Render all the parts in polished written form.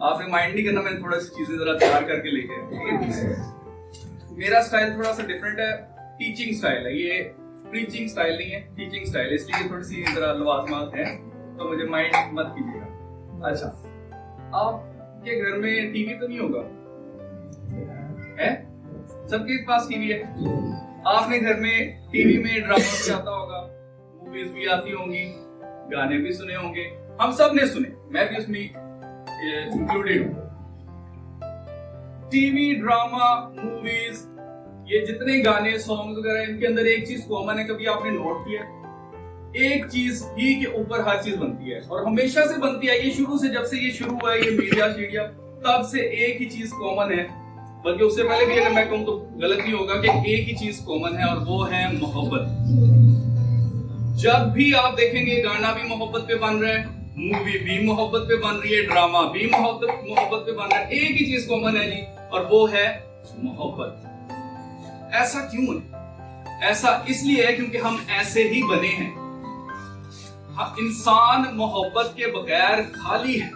آپ نے مائنڈ نہیں کرنا, میں تھوڑا سی چیزیں ذرا تیار کر کے لے کے, میرا اسٹائل تھوڑا سا ڈفرینٹ ہے, ٹیچنگ اسٹائل ہے, یہ پریچنگ اسٹائل نہیں ہے, ٹیچنگ اسٹائل ہے, اس لیے تھوڑی سی ذرا لوازمات ہیں تو مجھے مائنڈ مت کیجیے گا. اچھا, آپ کے گھر میں ٹی وی تو نہیں ہوگا ہے؟ سب کے پاس ٹی وی ہے. آپ نے گھر میں ٹی وی میں ڈرامہ بھی آتا ہوگا, موویز بھی آتی ہوں گی, گانے بھی سنے ہوں گے, ہم سب نے سنے, میں بھی اس میں انکلوڈیڈ ہوں. ٹی وی, ڈراما, موویز, یہ جتنے گانے, سانگز وغیرہ, ان کے اندر ایک چیز کامن ہے, کبھی آپ نے نوٹ کیا, ایک چیز ہی کے اوپر ہر چیز بنتی ہے اور ہمیشہ سے بنتی ہے. یہ شروع سے, جب سے یہ شروع ہوا ہے یہ میڈیا شیڈیا, تب سے ایک ہی چیز کامن ہے, بلکہ اس سے پہلے بھی اگر میں کہوں تو غلط نہیں ہوگا کہ ایک ہی چیز کامن ہے اور وہ ہے محبت. جب بھی آپ دیکھیں گے گانا بھی محبت پہ بن رہا ہے, مووی بھی محبت پہ بن رہی ہے, ڈراما بھی محبت پہ بن رہا ہے, ایک ہی چیز کامن ہے جی, اور وہ ہے محبت. ایسا کیوں ہے؟ ایسا اس لیے ہے کیونکہ ہم ایسے ہی بنے ہیں. انسان محبت کے بغیر خالی ہے.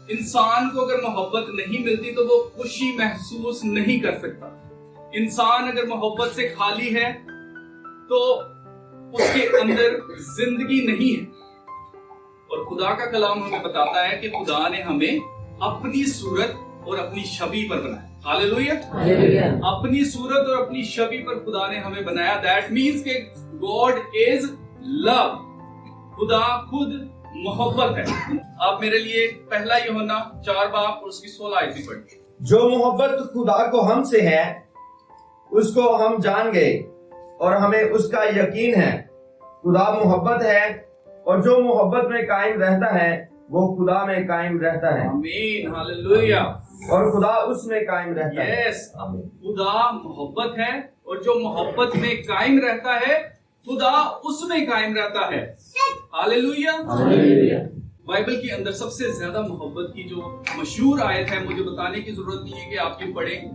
انسان کو اگر محبت نہیں ملتی تو وہ خوشی محسوس نہیں کر سکتا. انسان اگر محبت سے خالی ہے تو اس کے اندر زندگی نہیں ہے. اور خدا کا کلام ہمیں بتاتا ہے کہ خدا نے ہمیں اپنی صورت اور اپنی شبیہ پر بنایا. ہاللیلویا. اپنی صورت اور اپنی شبیہ پر خدا نے ہمیں بنایا. دیٹ مینس کہ گاڈ از لو. خدا خود محبت ہے. آپ میرے لیے پہلا یوحنا 4 باب اور اس کی 16 آیت پڑھیں. جو محبت خدا کو ہم سے ہے اس کو ہم جان گئے اور ہمیں اس کا یقین ہے. خدا محبت ہے اور جو محبت میں قائم رہتا ہے وہ خدا میں قائم رہتا ہے. آمین. ہاللیلویا. اور خدا اس میں قائم رہتا ہے. یس, خدا محبت ہے اور جو محبت میں قائم رہتا ہے خدا اس میں قائم رہتا ہے. ہاللیلویا. بائبل کے اندر سب سے زیادہ محبت کی جو مشہور آیت ہے, مجھے بتانے کی ضرورت نہیں ہے کہ آپ کی پڑھیں,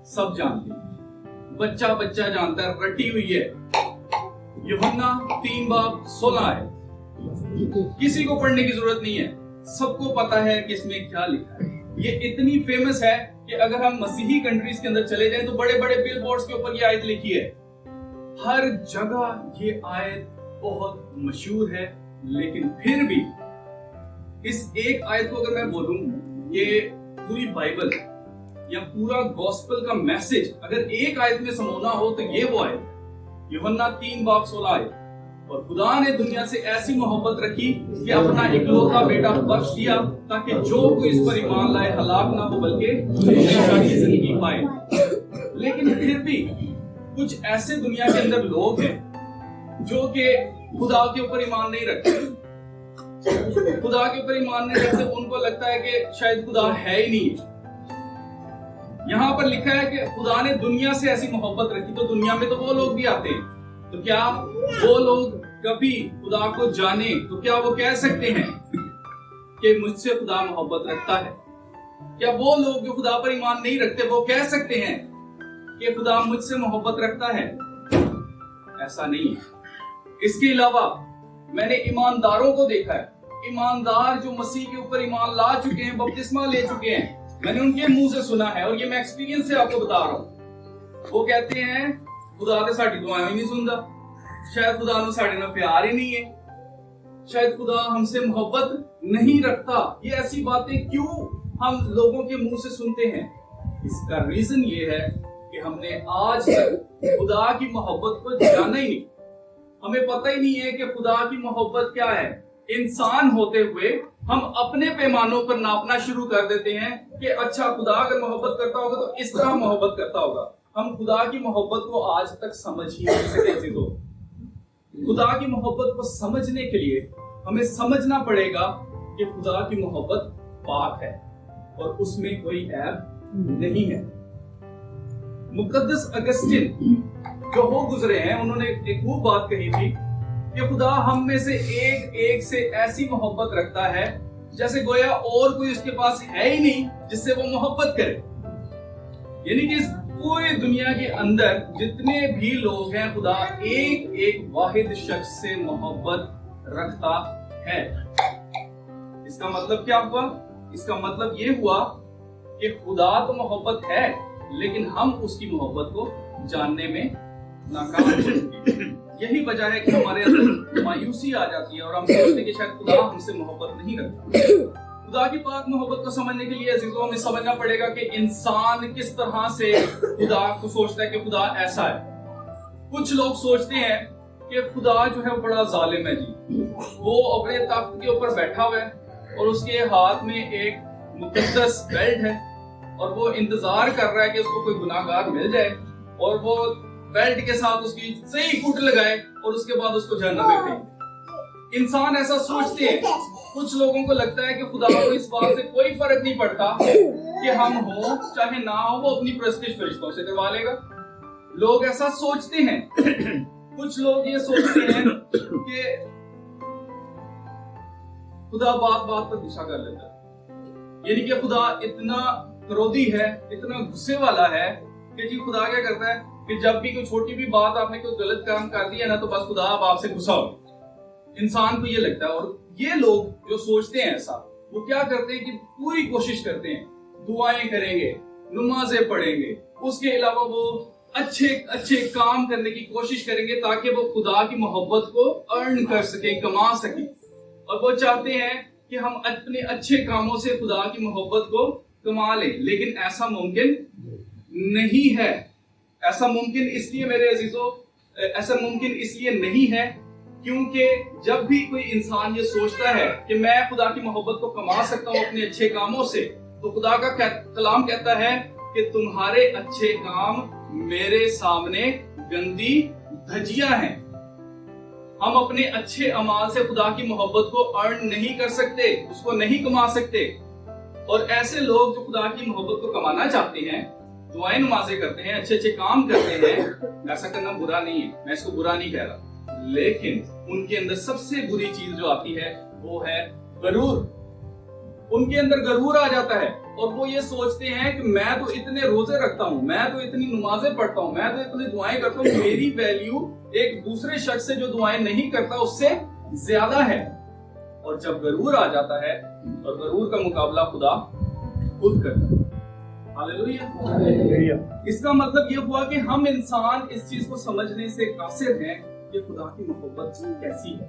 سب جانتے ہیں, بچہ بچہ جانتا ہے, رٹی ہوئی ہے. یوحنا 3 باب 16 آیت, کسی کو پڑھنے کی ضرورت نہیں ہے, سب کو پتا ہے کہ اس میں کیا لکھا ہے. یہ اتنی فیمس ہے کہ اگر ہم مسیحی کنٹریز کے اندر چلے جائیں تو بڑے بڑے بل بورڈز کے اوپر یہ آیت لکھی ہے. ہر جگہ یہ آیت بہت مشہور ہے. لیکن پھر بھی اس ایک آیت کو اگر میں بولوں, یہ پوری بائبل یا پورا گوسپل کا میسج اگر ایک آیت میں سمونا ہو تو یہ وہ آیت ہے. یوحنا 3 باب 16 آیت. اور خدا نے دنیا سے ایسی محبت رکھی کہ اپنا اکلوتا بیٹا بخش دیا تاکہ جو کوئی اس پر ایمان لائے ہلاک نہ ہو بلکہ ہمیشہ کی زندگی پائے. لیکن پھر بھی کچھ ایسے دنیا کے اندر لوگ ہیں جو کہ خدا کے اوپر ایمان نہیں رکھتے. خدا کے اوپر ایمان نہیں رکھتے, ان کو لگتا ہے کہ شاید خدا ہے ہی نہیں. یہاں پر لکھا ہے کہ خدا نے دنیا سے ایسی محبت رکھی, تو دنیا میں تو وہ لوگ بھی آتے ہیں. تو کیا وہ لوگ کبھی خدا کو جانے تو کیا وہ کہہ سکتے ہیں کہ مجھ سے خدا محبت رکھتا ہے؟ کیا وہ لوگ جو خدا پر ایمان نہیں رکھتے وہ کہہ سکتے ہیں کہ خدا مجھ سے محبت رکھتا ہے؟ ایسا نہیں ہے. اس کے علاوہ میں نے ایمانداروں کو دیکھا ہے, ایماندار جو مسیح کے اوپر ایمان لا چکے ہیں, بپتسمہ لے چکے ہیں, میں نے ان کے منہ سے سنا ہے اور یہ میں ایکسپیرینس سے آپ کو بتا رہا ہوں. وہ کہتے ہیں خدا نے ساڈی دعائیں ہی نہیں سندا, شاید خدا نے ساڈے نال پیار ہی نہیں ہے, شاید خدا ہم سے محبت نہیں رکھتا. یہ ایسی باتیں کیوں ہم لوگوں کے منہ سے سنتے ہیں؟ اس کا ریزن یہ ہے کہ ہم نے آج تک خدا کی محبت کو جانا ہی نہیں. ہمیں پتہ ہی نہیں ہے کہ خدا کی محبت کیا ہے. انسان ہوتے ہوئے ہم اپنے پیمانوں پر ناپنا شروع کر دیتے ہیں کہ اچھا خدا اگر محبت کرتا ہوگا تو اس طرح محبت کرتا ہوگا. ہم خدا کی محبت کو آج تک سمجھ ہی نہیں سکے. خدا کی محبت کو سمجھنے کے لیے ہمیں سمجھنا پڑے گا کہ خدا کی محبت پاک ہے اور اس میں کوئی عیب نہیں ہے. مقدس اگسٹن جو ہو گزرے ہیں, انہوں نے ایک وہ بات کہی تھی کہ خدا ہم میں سے ایک سے ایسی محبت رکھتا ہے جیسے گویا اور کوئی اس کے پاس ہے ہی نہیں جس سے وہ محبت کرے. یعنی کہ پوری دنیا کے اندر جتنے بھی لوگ ہیں خدا ایک واحد شخص سے محبت رکھتا ہے. اس کا مطلب کیا ہوا اس کا مطلب یہ ہوا کہ خدا تو محبت ہے لیکن ہم اس کی محبت کو جاننے میں ناکام ہیں۔ یہی وجہ ہے کہ ہمارے اندر مایوسی آ جاتی ہے اور ہم سوچتے ہیں کہ شاید خدا ہم سے محبت نہیں رکھتا۔ خدا کی پاک محبت کو سمجھنے کے لیے عزیزوں ہمیں سمجھنا پڑے گا کہ انسان کس طرح سے خدا کو سوچتا ہے کہ خدا ایسا ہے۔ کچھ لوگ سوچتے ہیں کہ خدا جو ہے وہ بڑا ظالم ہے جی، وہ اپنے تخت کے اوپر بیٹھا ہوا ہے اور اس کے ہاتھ میں ایک مقدس بیلٹ ہے اور وہ انتظار کر رہا ہے کہ اس کو کوئی گناہ گار مل جائے اور وہ بیلٹ کے ساتھ اس کی صحیح کٹ لگائے اور اس کے بعد اس کو جہنم میں پھینکے۔ انسان ایسا سوچتے ہیں۔ کچھ لوگوں کو لگتا ہے کہ خدا کو اس بات سے کوئی فرق نہیں پڑتا کہ ہم ہوں چاہے نہ ہو، وہ اپنی پرستش فرشتوں سے کروا لے گا۔ لوگ ایسا سوچتے ہیں۔ کچھ لوگ یہ سوچتے ہیں کہ خدا بات بات پر غصہ کر لیتا ہے، یعنی کہ خدا اتنا کرودی ہے، اتنا غصے والا ہے کہ جی خدا کیا کرتا ہے کہ جب بھی کوئی چھوٹی بھی بات آپ نے کوئی غلط کام کر دیا نا تو بس خدا اب آپ سے غصہ ہو۔ انسان کو یہ لگتا ہے، اور یہ لوگ جو سوچتے ہیں ایسا، وہ کیا کرتے ہیں کہ پوری کوشش کرتے ہیں، دعائیں کریں گے، نمازیں پڑھیں گے، اس کے علاوہ وہ اچھے کام کرنے کی کوشش کریں گے تاکہ وہ خدا کی محبت کو ارن کر سکیں، کما سکیں، اور وہ چاہتے ہیں کہ ہم اپنے اچھے کاموں سے خدا کی محبت کو کما لیں، لیکن ایسا ممکن نہیں ہے۔ ایسا ممکن اس لیے میرے عزیزو، ایسا ممکن اس لیے نہیں ہے کیونکہ جب بھی کوئی انسان یہ سوچتا ہے کہ میں خدا کی محبت کو کما سکتا ہوں اپنے اچھے کاموں سے، تو خدا کا کلام کہتا ہے کہ تمہارے اچھے کام میرے سامنے گندی دھجیاں ہیں۔ ہم اپنے اچھے اعمال سے خدا کی محبت کو ارن نہیں کر سکتے، اس کو نہیں کما سکتے۔ اور ایسے لوگ جو خدا کی محبت کو کمانا چاہتے ہیں، دعائیں نمازیں کرتے ہیں، اچھے کام کرتے ہیں، ایسا کرنا برا نہیں ہے، میں اس کو برا نہیں کہہ رہا، لیکن ان کے اندر سب سے بری چیز جو آتی ہے وہ ہے غرور۔ ان کے اندر غرور آ جاتا ہے اور وہ یہ سوچتے ہیں کہ میں تو اتنے روزے رکھتا ہوں، میں تو اتنی نمازیں پڑھتا ہوں، میں تو اتنی دعائیں کرتا ہوں، میری ویلیو ایک دوسرے شخص سے جو دعائیں نہیں کرتا اس سے زیادہ ہے۔ اور جب غرور آ جاتا ہے اور غرور کا مقابلہ خدا خود کرتا ہے۔ ہاللیلویہ۔ اس کا مطلب یہ ہوا کہ ہم انسان اس چیز کو سمجھنے سے قاصر ہیں کہ خدا کی محبت کیسی ہے۔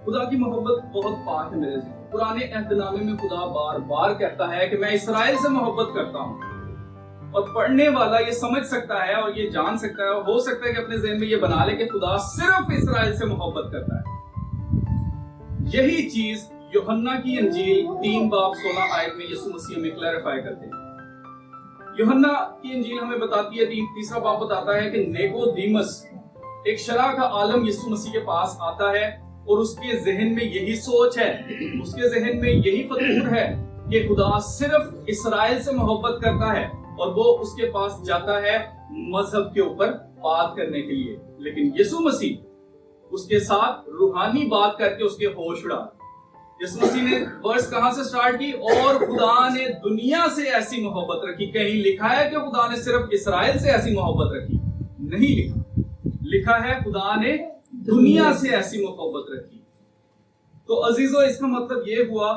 خدا کی محبت بہت پاک ہے میرے ذہن۔ پرانے عہد نامے میں خدا بار بار کہتا ہے کہ میں اسرائیل سے محبت کرتا ہوں، اور پڑھنے والا یہ سمجھ سکتا ہے اور یہ جان سکتا ہے، ہو سکتا ہے کہ اپنے ذہن میں یہ بنا لے کہ خدا صرف اسرائیل سے محبت کرتا ہے۔ یہی چیز یوحنا کی انجیل 3:16 میں یسوع مسیح ہمیں کلیریفائی کرتے ہیں۔ یوحنا کی انجیل ہمیں بتاتی ہے، تیسرا باب بتاتا ہے کہ نیکودیمس ایک شرح کا عالم یسوع مسیح کے پاس آتا ہے اور اس کے ذہن میں یہی سوچ ہے، اس کے ذہن میں یہی فطور ہے کہ خدا صرف اسرائیل سے محبت کرتا ہے، اور وہ اس کے پاس جاتا ہے مذہب کے اوپر بات کرنے کے لیے۔ لیکن یسوع مسیح اس کے ساتھ روحانی بات کر کے اس کے ہوش اڑا۔ یسوع مسیح نے ورس کہاں سے سٹارٹ کی؟ اور خدا نے دنیا سے ایسی محبت رکھی۔ کہیں لکھا ہے کہ خدا نے صرف اسرائیل سے ایسی محبت رکھی؟ نہیں لکھا۔ لکھا ہے خدا نے دنیا سے ایسی محبت رکھی۔ تو عزیزو، اس کا مطلب یہ ہوا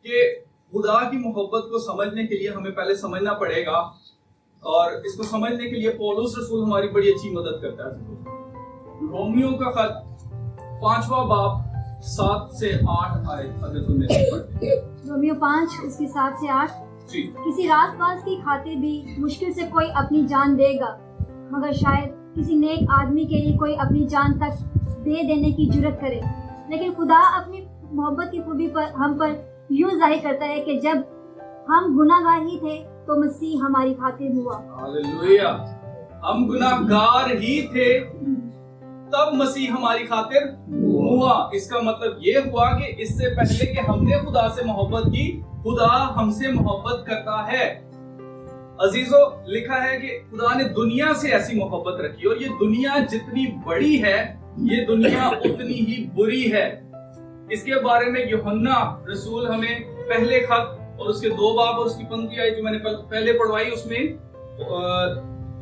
کہ خدا کی محبت کو سمجھنے کے لیے ہمیں پہلے سمجھنا پڑے گا، اور اس کو سمجھنے کے لیے پولس رسول ہماری بڑی اچھی مدد کرتا ہے۔ رومیو کا خط 5واں باب 7 سے 8 آیت اگر تم میں سے پڑھتے ہیں۔ رومیو 5 اس کی 7 سے 8۔ جی۔ کسی راست باز کی خاطر بھی مشکل سے کوئی اپنی جان دے گا، مگر شاید کسی نیک آدمی کے لیے کوئی اپنی جان تک دے دینے کی جرت کرے۔ لیکن خدا اپنی محبت کی خوبی پر ہم پر یوں ظاہر کرتا ہے کہ جب ہم گناہ گار ہی تھے تو مسیح ہماری خاطر ہوا۔ ہاللیلویہ۔ ہم گناہ گار ہی تھے تب مسیح ہماری خاطر ہوا۔ اس کا مطلب یہ ہوا کہ اس سے پہلے کہ ہم نے خدا سے محبت کی، خدا ہم سے محبت کرتا ہے۔ عزیزو، لکھا ہے کہ خدا نے دنیا سے ایسی محبت رکھی، اور یہ دنیا جتنی بڑی ہے یہ دنیا اتنی ہی بری ہے۔ اس کے بارے میں یوحنا رسول ہمیں پہلے خط اور اس کے 2 باب اور اس کی 15 آیت جو میں نے پہلے پڑھوائی، اس میں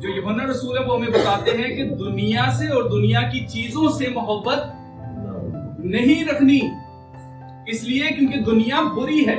جو یوحنا رسول ہے وہ ہمیں بتاتے ہیں کہ دنیا سے اور دنیا کی چیزوں سے محبت نہیں رکھنی، اس لیے کیونکہ دنیا بری ہے۔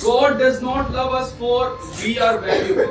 God does not love us for we are valuable।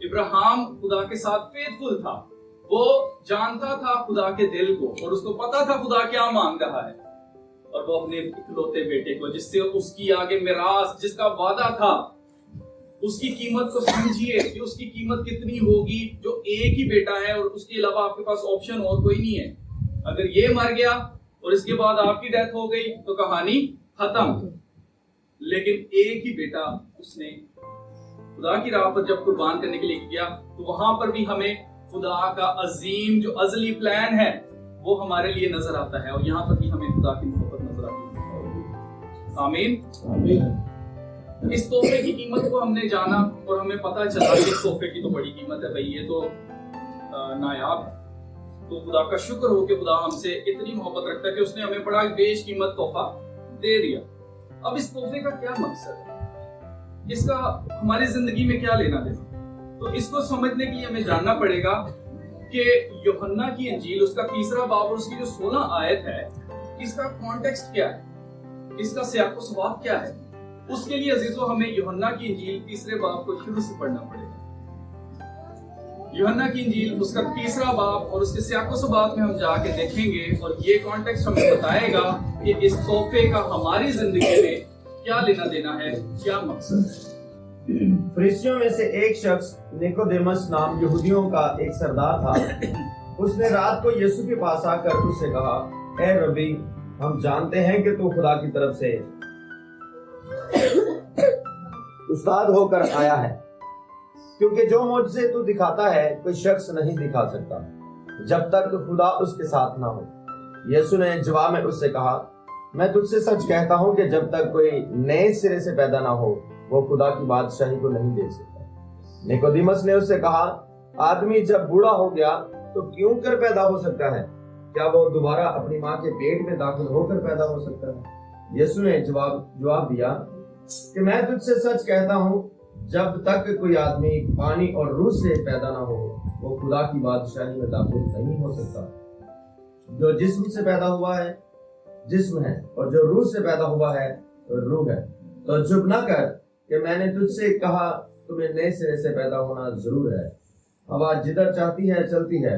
ابراہیم خدا کے ساتھ فیتفل تھا، وہ جانتا تھا خدا کے دل کو اور اس کو پتا تھا خدا کیا مانگ رہا ہے، اور وہ اپنے اکلوتے بیٹے کو جس سے اس کی آگے میراث جس کا وعدہ تھا، اس کی قیمت کو سمجھیے کہ اس کی قیمت کتنی ہوگی جو ایک ہی بیٹا ہے اور اس کے علاوہ آپ کے پاس آپشن اور کوئی نہیں ہے. اگر یہ مر گیا اور اس کے بعد آپ کی ڈیتھ ہو گئی تو کہانی ختم. لیکن ایک ہی بیٹا اس نے خدا کی راہ پر جب قربان کرنے کے لیے کیا تو وہاں پر بھی ہمیں خدا کا عظیم جو ازلی پلان ہے وہ ہمارے لیے نظر آتا ہے، اور یہاں پر بھی ہمیں خدا کی محبت نظر آتی ہے. آمین. اس تحفے کی قیمت کو ہم نے جانا اور ہمیں پتا چلا کہ اس تحفے کی تو بڑی قیمت ہے بھائی، یہ تو نایاب ہے. تو خدا کا شکر ہو کہ خدا ہم سے اتنی محبت رکھتا ہے کہ اس نے ہمیں بڑا بیش قیمت تحفہ دے دیا. اب اس تحفے کا کیا مقصد ہے، اس کا ہماری زندگی میں کیا لینا دینا، تو اس کو سمجھنے کے لیے ہمیں جاننا پڑے گا کہ یوحنا کی انجیل اس کا 3 باب اور اس کی جو 16 آیت ہے، اس کا کانٹیکسٹ کیا ہے، اس کا سیاق و سباق کیا ہے. اس کے لیے عزیزو ہمیں یوحنا کی انجیل 3 باب کو شروع سے پڑھنا پڑے گا. یوحنا کی انجیل اس کا 3 باب اور اس کے سیاق و سباق میں ہم جا کے دیکھیں گے اور یہ کانٹیکسٹ ہمیں بتائے گا کہ اس تحفے کا ہماری زندگی میں کیا لینا دینا ہے، کیا مقصد ہے. فریسیوں میں سے ایک شخص نیکودیمس نام یہودیوں کا ایک سردار تھا. اس نے رات کو یسوع کے پاس آ کر اس سے کہا، اے ربی، ہم جانتے ہیں کہ تو خدا کی طرف سے استاد ہو کر آیا ہے، کیونکہ جو معجزے تو دکھاتا ہے کوئی شخص نہیں دکھا سکتا جب تک خدا اس کے ساتھ نہ ہو. یسوع نے جواب میں اس سے کہا، میں تجھ سے سچ کہتا ہوں کہ جب تک کوئی نئے سرے سے پیدا نہ ہو وہ خدا کی بادشاہی کو نہیں دیکھ سکتا. نیکودیمس نے اس سے کہا، آدمی جب بوڑھا ہو گیا تو کیوں کر پیدا ہو سکتا ہے؟ کیا وہ دوبارہ اپنی ماں کے پیٹ میں داخل ہو کر پیدا ہو سکتا ہے؟ یسوع نے جواب دیا کہ میں تجھ سے سچ کہتا ہوں، جب تک کوئی آدمی پانی اور روح سے پیدا نہ ہو وہ خدا کی بادشاہی میں داخل نہیں ہو سکتا. جو جسم سے پیدا ہوا ہے جسم ہے، اور جو روح سے پیدا ہوا ہے روح ہے. تو چپ نہ کر کہ میں نے تجھ سے کہا تمہیں نئے سرے سے پیدا ہونا ضرور ہے. ہوا جدھر چاہتی ہے چلتی ہے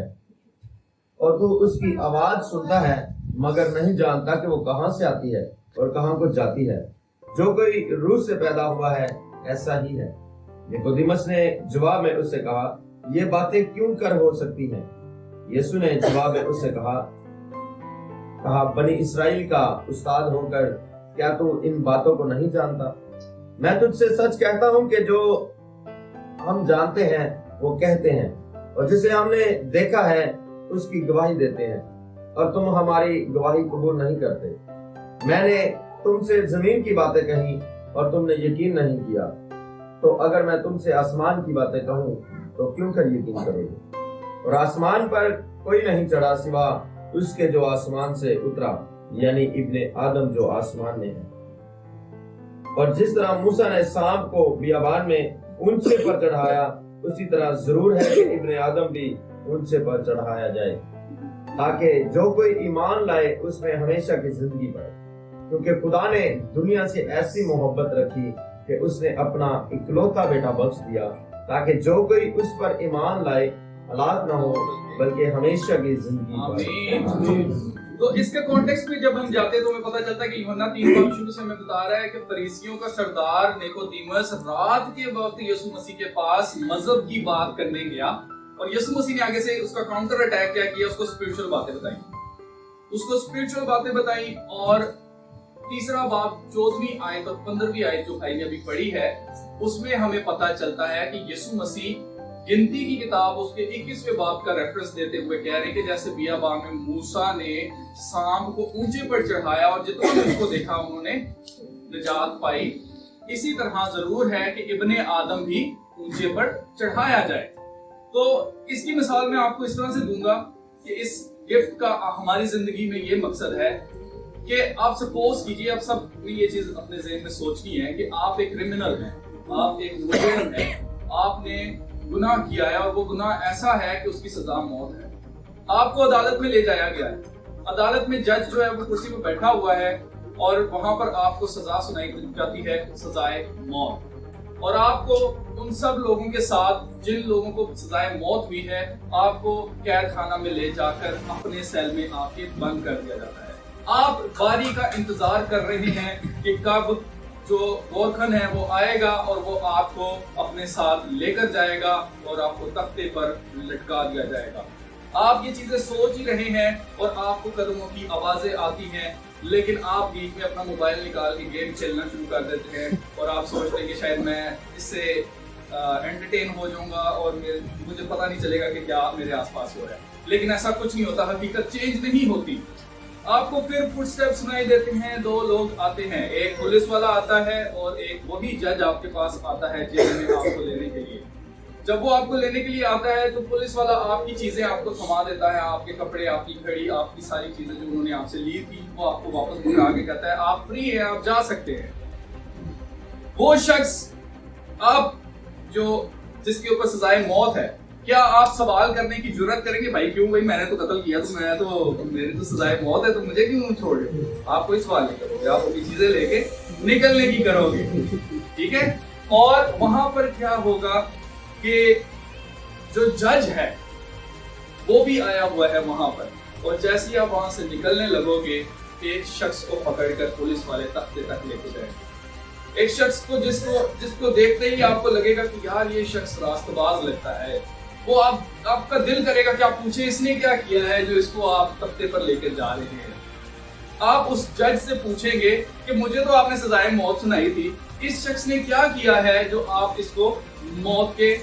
اور تو اس کی آواز سنتا ہے مگر نہیں جانتا کہ وہ کہاں سے آتی ہے اور کہاں کو جاتی ہے. جو کوئی روح سے پیدا ہوا ہے ایسا ہی ہے. نیکودیمس نے جواب میں اس سے کہا، یہ باتیں کیوں کر ہو سکتی ہیں؟ یسوع نے جواب میں اس سے کہا، بنی اسرائیل کا استاد ہو کر کیا تو ان باتوں کو نہیں جانتا؟ میں تجھ سے سچ کہتا ہوں کہ جو ہم جانتے ہیں وہ کہتے ہیں، اور جسے ہم نے دیکھا ہے اس کی گواہی دیتے ہیں، اور تم ہماری گواہی قبول نہیں کرتے. میں نے تم سے زمین کی باتیں کہیں اور تم نے یقین نہیں کیا، تو اگر میں تم سے آسمان کی باتیں کہوں تو کیوں کر یقین کرو گے؟ اور آسمان پر کوئی نہیں چڑھا سوا اس کے جو آسمان سے اترا، یعنی ابن آدم جو آسمان میں ہے. اور جس طرح موسیٰ نے سانپ کو بیابان میں اونچے پر چڑھایا، اسی طرح ضرور ہے کہ ابن آدم بھی اونچے پر چڑھایا جائے، تاکہ جو کوئی ایمان لائے اس میں ہمیشہ کی زندگی پائے. کیونکہ خدا نے دنیا سے ایسی محبت رکھی کہ اس نے اپنا اکلوتا بیٹا بخش دیا، تاکہ جو کوئی اس پر ایمان لائے ہلاک نہ ہو بلکہ ہمیشہ کی زندگی پائے. تو اس کے کانٹیکسٹ میں جب ہم جاتے ہیں تو ہمیں پتہ چلتا ہے کہ یوحنا 3 باب شروع سے ہمیں بتا رہا ہے کہ فریسیوں کا سردار نیکودیمس رات کے وقت یسوع مسیح کے پاس مذہب کی بات کرنے گیا، اور یسوع مسیح نے آگے سے اس کا کاؤنٹر اٹیک کیا، اس کو اسپرچل باتیں بتائیں. اور 3 باب 14ویں آیت اور 15ویں آیت جو بھائی نے ابھی پڑھی ہے، اس میں ہمیں پتہ چلتا ہے کہ یسوع مسیح گنتی کی کتاب اس کے 21ویں باب کا ریفرنس دیتے ہوئے کہہ رہے ہیں کہ جیسے بیابان میں موسیٰ نے سانپ کو اونچے پر چڑھایا اور جتنا نے اس کو دیکھا انہوں نے نجات پائی، اسی طرح ضرور ہے کہ ابن آدم بھی اونچے پر چڑھایا جائے. تو اس کی مثال میں آپ کو اس طرح سے دوں گا کہ اس گفٹ کا ہماری زندگی میں یہ مقصد ہے کہ آپ سپوز کیجئے، آپ سب نے یہ چیز اپنے ذہن میں سوچنی ہے کہ آپ ایک کرمنل ہیں، آپ ایک مجرم ہیں، آپ نے گناہ کیا ہے اور وہ گناہ ایسا ہے کہ اس کی سزا موت ہے. آپ کو عدالت میں لے جایا گیا ہے، عدالت میں جج جو ہے وہ کرسی پہ بیٹھا ہوا ہے اور وہاں پر آپ کو سزا سنائی جاتی ہے، سزائے موت. اور آپ کو ان سب لوگوں کے ساتھ جن لوگوں کو سزائے موت ہوئی ہے آپ کو قید خانہ میں لے جا کر اپنے سیل میں آپ کے بند کر دیا جاتا ہے. آپ باری کا انتظار کر رہے ہیں کہ کب جو گورکھن ہے وہ آئے گا اور وہ آپ کو اپنے ساتھ لے کر جائے گا اور آپ کو تختے پر لٹکا دیا جائے گا. آپ یہ چیزیں سوچ ہی رہے ہیں اور آپ کو قدموں کی آوازیں آتی ہیں, لیکن آپ بیچ میں اپنا موبائل نکال کے گیم کھیلنا شروع کر دیتے ہیں اور آپ سوچتے ہیں کہ شاید میں اس سے انٹرٹین ہو جاؤں گا اور مجھے پتہ نہیں چلے گا کہ کیا میرے آس پاس ہو رہا ہے. لیکن ایسا کچھ نہیں ہوتا, حقیقت چینج نہیں ہوتی. آپ کو پھر فٹ سٹیپ سنائی دیتے ہیں, دو لوگ آتے ہیں, ایک پولیس والا آتا ہے اور ایک وہی جج آپ کے پاس آتا ہے جیل میں آپ کو لینے کے لیے. جب وہ آپ کو لینے کے لیے آتا ہے تو پولیس والا آپ کی چیزیں آپ کو تھما دیتا ہے, آپ کے کپڑے, آپ کی گھڑی, آپ کی ساری چیزیں جو انہوں نے آپ سے لی تھی وہ آپ کو واپس منگا کے کہتا ہے آپ فری ہیں, آپ جا سکتے ہیں. وہ شخص آپ جو جس کے اوپر سزائے موت ہے, کیا آپ سوال کرنے کی جرات کریں گے بھائی کیوں بھائی میں نے تو قتل کیا, تو میری تو سزائے موت ہے تو مجھے کیوں چھوڑے؟ آپ کوئی سوال نہیں کرو گے, آپ اپنی چیزیں لے کے نکلنے کی کرو گے, ٹھیک ہے. اور وہاں پر کیا ہوگا کہ جو جج ہے وہ بھی آیا ہوا ہے وہاں پر, اور جیسے ہی آپ وہاں سے نکلنے لگو گے ایک شخص کو پکڑ کر پولیس والے تختے تک لے کے جائیں. ایک شخص کو جس کو دیکھتے ہی آپ کو لگے گا کہ یار یہ شخص راست باز لگتا ہے, وہ آپ کا دل کرے گا کہ آپ پوچھیں اس نے کیا کیا ہے جو اس کو آپ تختے پر لے کے جا رہے ہیں. آپ اس جج سے پوچھیں گے کہ مجھے تو آپ نے سزائے موت سنائی تھی, اس شخص نے کیا کیا ہے جو آپ اس کو موت کے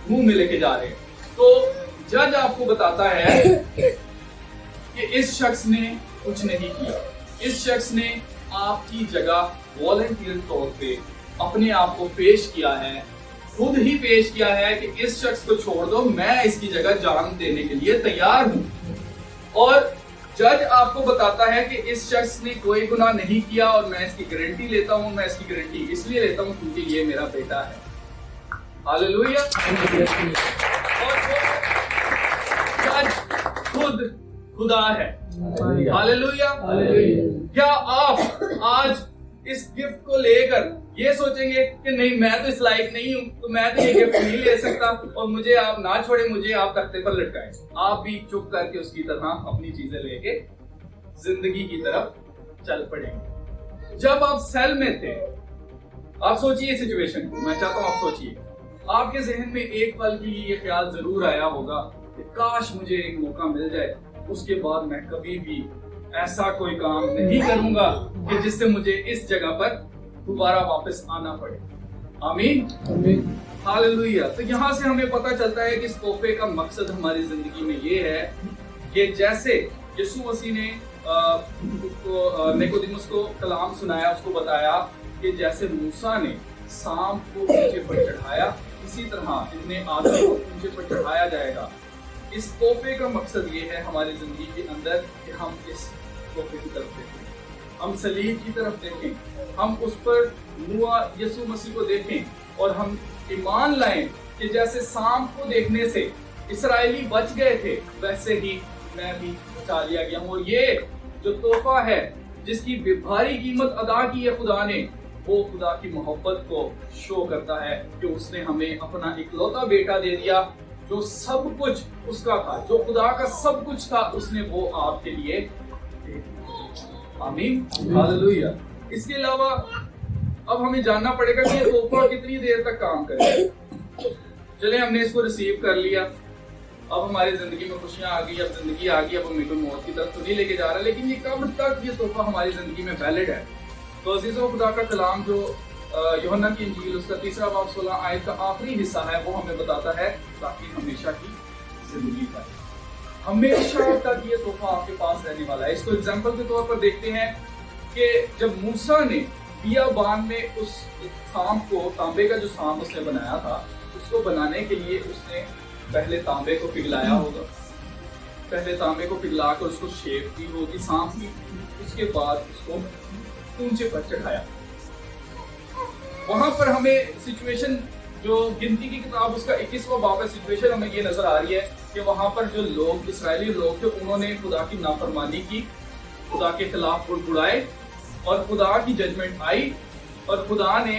منہ میں لے کے جا رہے ہیں. تو جج آپ کو بتاتا ہے کہ اس شخص نے کچھ نہیں کیا, اس شخص نے آپ کی جگہ والنٹیئر طور پہ اپنے آپ کو پیش کیا ہے, خود ہی پیش کیا ہے کہ اس شخص کو چھوڑ دو, میں اس کی جگہ جان دینے کے لیے تیار ہوں. اور جج آپ کو بتاتا ہے کہ اس شخص نے کوئی گناہ نہیں کیا اور میں اس کی گارنٹی لیتا ہوں, میں اس کی گارنٹی اس لیے لیتا ہوں کیونکہ یہ میرا بیٹا ہے. ہاللویا. اور جج خود خدا ہے. ہاللویا. کیا آپ آج اس گفٹ کو لے کر یہ سوچیں گے کہ نہیں میں تو اس لائق نہیں ہوں تو میں تو یہ گفٹ نہیں لے سکتا اور مجھے آپ نہ چھوڑیں, مجھے آپ تختے پر لٹکائیں. آپ بھی چپ کر کے اس کی طرح اپنی چیزیں لے کے زندگی کی طرف چل پڑیں گے. جب آپ سیل میں تھے, آپ سوچئے سچویشن کو, میں چاہتا ہوں آپ سوچئے, آپ کے ذہن میں ایک پل کے لیے یہ خیال ضرور آیا ہوگا کہ کاش مجھے ایک موقع مل جائے, اس کے بعد میں کبھی بھی ایسا کوئی کام نہیں کروں گا کہ جس سے مجھے اس جگہ پر دوبارہ واپس آنا پڑے. آمین. ہاللویا. تو یہاں سے ہمیں پتہ چلتا ہے کہ اس تحفے کا مقصد ہماری زندگی میں یہ ہے کہ جیسے یسوع مسیح نے نیکودیموس کو کلام سنایا, اس کو بتایا کہ جیسے موسیٰ نے سانپ کو اونچے پر چڑھایا اسی طرح ابن آدم کو اونچے پر چڑھایا جائے گا. اس تحفے کا مقصد یہ ہے ہماری زندگی کے اندر کہ ہم اس تحفے کی طرف دیکھیں, ہم صلیب کی طرف دیکھیں, ہم اس پر ہوا یسوع مسیح کو دیکھیں اور ہم ایمان لائیں کہ جیسے سانپ کو دیکھنے سے اسرائیلی بچ گئے تھے ویسے ہی میں بھی بچا لیا گیا ہوں. اور یہ جو تحفہ ہے جس کی بھاری قیمت ادا کی ہے خدا نے, وہ خدا کی محبت کو شو کرتا ہے کہ اس نے ہمیں اپنا اکلوتا بیٹا دے دیا جو سب کچھ اس کا تھا, جو خدا کا سب کچھ تھا اس نے وہ آپ کے لیے دے دیا. آمین. ہاللویا. اس کے علاوہ اب ہمیں جاننا پڑے گا کہ یہ تحفہ کتنی دیر تک کام کرے. چلیں ہم نے اس کو ریسیو کر لیا, اب ہماری زندگی میں خوشیاں آ گئی, اب زندگی آ گئی, اب ہمیں کوئی موت کی طرف تو نہیں لے کے جا رہا, لیکن یہ کب تک یہ تحفہ ہماری زندگی میں ویلڈ ہے. تو عزیزوں, خدا کا کلام جو یوحنا کی انجیل اس کا 3 باب 16 آیت کا آخری حصہ ہے وہ ہمیں بتاتا ہے تاکہ ہمیشہ کی زندگی پائے, ہمیشہ تک یہ تحفہ آپ کے پاس رہنے والا ہے. اس کو ایگزامپل کے طور پر دیکھتے ہیں کہ جب موسیٰ نے بیابان میں اس سانپ کو, تانبے کا جو سانپ اس نے بنایا تھا, اس کو بنانے کے لیے اس نے پہلے تانبے کو پگھلایا ہوگا, پہلے تانبے کو پگھلا کر اس کو شیپ کی ہوگی سانپ کی, اس کے بعد اس کو اونچے پر چڑھایا. وہاں پر ہمیں سچویشن جو گنتی کی کتاب اس کا 21واں باب ہے, سچویشن ہمیں یہ نظر آ رہی ہے کہ وہاں پر جو لوگ اسرائیلی لوگ تھے انہوں نے خدا کی نافرمانی کی, خدا کے خلاف بڑبڑائے اور خدا کی ججمنٹ آئی اور خدا نے